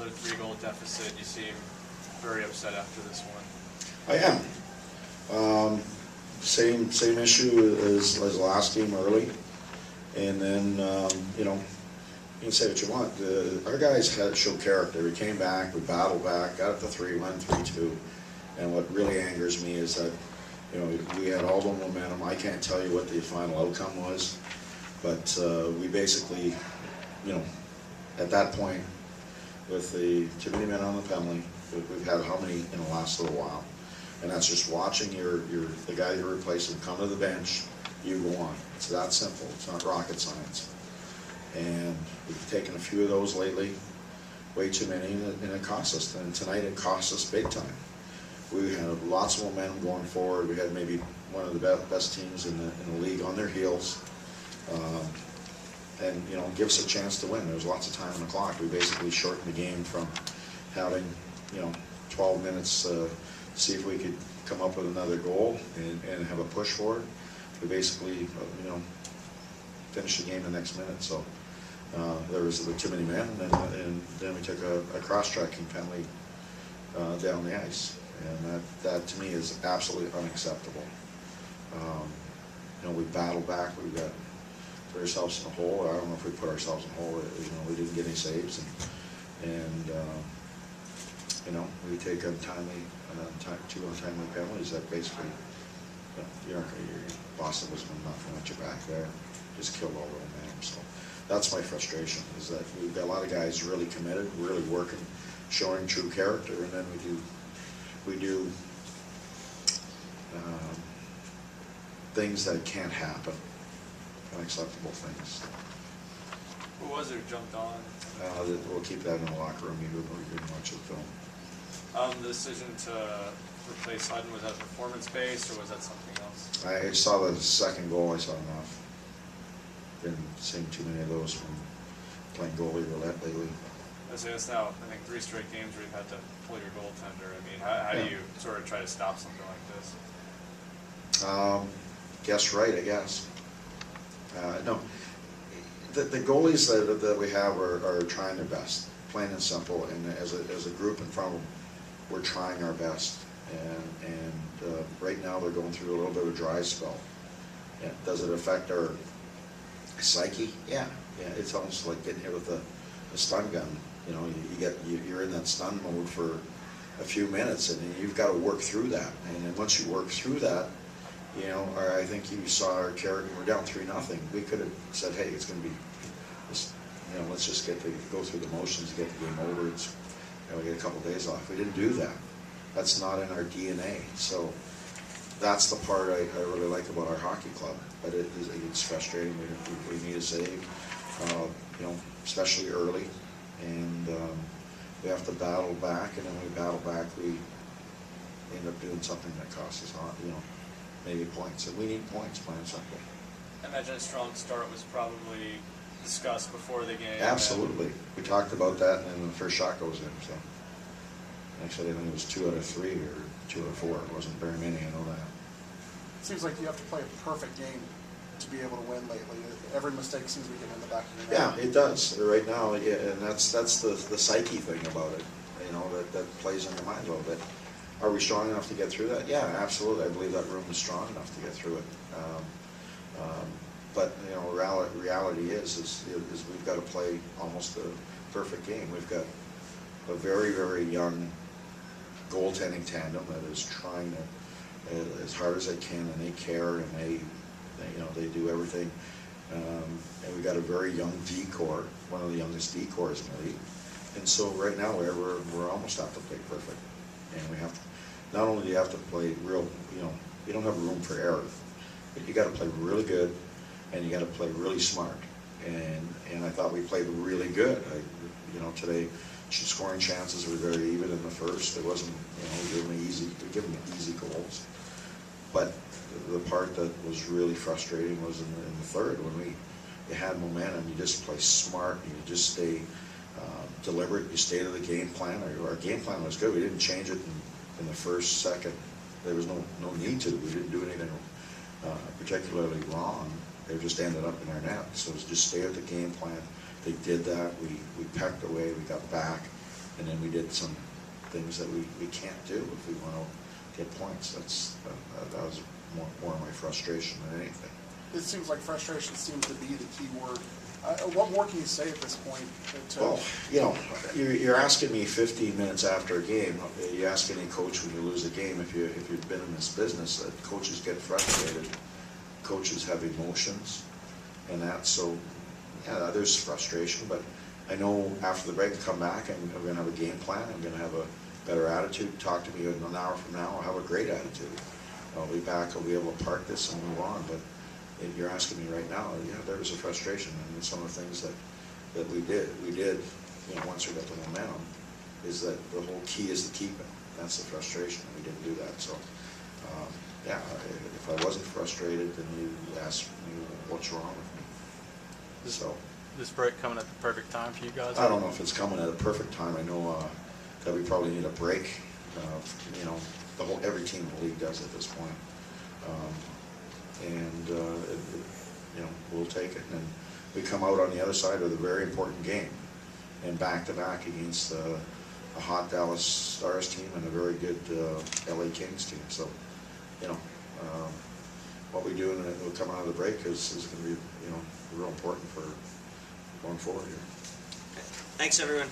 another 3-goal deficit. You seem very upset after this one. I am. Same issue as last game early, and then you know, you can say what you want. Our guys had showed character. We came back, we battled back, got up to 3-1, 3-2, and what really angers me is that, you know, we had all the momentum. I can't tell you what the final outcome was, but we basically, you know, at that point, with the too many men on the penalty, we've had how many in the last little while, and that's just watching the guy you're replacing come to the bench, you go on. It's that simple. It's not rocket science. And we've taken a few of those lately, way too many, and it cost us. And tonight it cost us big time. We had lots of momentum going forward. We had maybe one of the best teams in the league on their heels, and you know, give us a chance to win. There was lots of time on the clock. We basically shortened the game from having, you know, 12 minutes to see if we could come up with another goal and have a push for it. We basically, you know, finished the game the next minute. So there was too many men, and then we took a cross-tracking penalty down the ice, and that to me is absolutely unacceptable. You know, we battled back. We got put ourselves in a hole. I don't know if we put ourselves in a hole. You know, we didn't get any saves, and you know, we take two untimely penalties that basically, you know, Boston was nothing at your back there. Just killed all the momentum. So that's my frustration, is that we've got a lot of guys really committed, really working, showing true character, and then we do things that can't happen, unacceptable things. Who was it who jumped on? We'll keep that in the locker room. You can watch the film. The decision to replace Hutton, was that performance-based, or was that something else? I saw the second goal. I saw enough. Been seeing too many of those from playing goalie roulette lately. It's now, I think, 3 straight games where you've had to pull your goaltender. I mean, how do you sort of try to stop something like this? Guess right, I guess. No, the goalies that we have are trying their best, plain and simple. And as a group in front of them, we're trying our best. And right now they're going through a little bit of a dry spell. Yeah. Does it affect our psyche? Yeah. It's almost like getting hit with a stun gun. You know, you're in that stun mode for a few minutes, and you've got to work through that. And then once you work through that, you know, I think you saw our character. We're down 3-0. We could have said, "Hey, it's going to be, you know, let's just go through the motions to get the game over. It's, you know, we get a couple of days off." We didn't do that. That's not in our DNA. So that's the part I really like about our hockey club. But it's frustrating. We need a save, you know, especially early, and we have to battle back. And then we battle back, we end up doing something that costs us, you know, maybe points. And we need points, plain and simple. I imagine a strong start was probably discussed before the game. Absolutely. We talked about that, and then the first shot goes in. So actually, I think it was 2 out of 3 or 2 out of 4. It wasn't very many, I know that. It seems like you have to play a perfect game to be able to win lately. Every mistake seems to be getting in the back of your net. Yeah, it does right now. Yeah, and that's the psyche thing about it. You know, that plays in your mind a little bit. Are we strong enough to get through that? Yeah, absolutely. I believe that room is strong enough to get through it. But you know, reality is we've got to play almost a perfect game. We've got a very, very young goaltending tandem that is trying to as hard as they can, and they care, and they you know, they do everything. And we got a very young D-core, one of the youngest D-cores in the league. And so right now we're almost have to play perfect, and we have to. Not only do you have to play real, you know, you don't have room for error, but you got to play really good, and you got to play really smart. And I thought we played really good. You know, today scoring chances were very even in the first. It wasn't, you know, we give them easy goals. But the part that was really frustrating was in the third, when you had momentum. You just play smart. You just stay deliberate. You stay to the game plan. Our game plan was good. We didn't change it in the first, second. There was no need to. We didn't do anything particularly wrong. They just ended up in our net. So it was just stay at the game plan. They did that. We pecked away. We got back. And then we did some things that we can't do if we want to get points. That was more of my frustration than anything. It seems like frustration seems to be the key word. What more can you say at this point? Well, you know, you're asking me 15 minutes after a game. You ask any coach when you lose a game, if you've been in this business, that coaches get frustrated. Coaches have emotions, and that. So, yeah, there's frustration. But I know after the break, come back, and I'm going to have a game plan. I'm going to have a better attitude. Talk to me in an hour from now. I'll have a great attitude. I'll be back. I'll be able to park this and move on. But you're asking me right now, yeah, there was a frustration, and some of the things that we did, you know, once we got the momentum, is that the whole key is to keep it. That's the frustration. We didn't do that. So, yeah, if I wasn't frustrated, then you ask me what's wrong with me. So, this break coming at the perfect time for you guys? I don't know if it's coming at a perfect time. I know that we probably need a break. You know, every team in the league does at this point. You know, we'll take it, and we come out on the other side with a very important game, and back-to-back against a hot Dallas Stars team and a very good LA Kings team. So, you know, what we do and we'll come out of the break is going to be, you know, real important for going forward here. Thanks, everyone.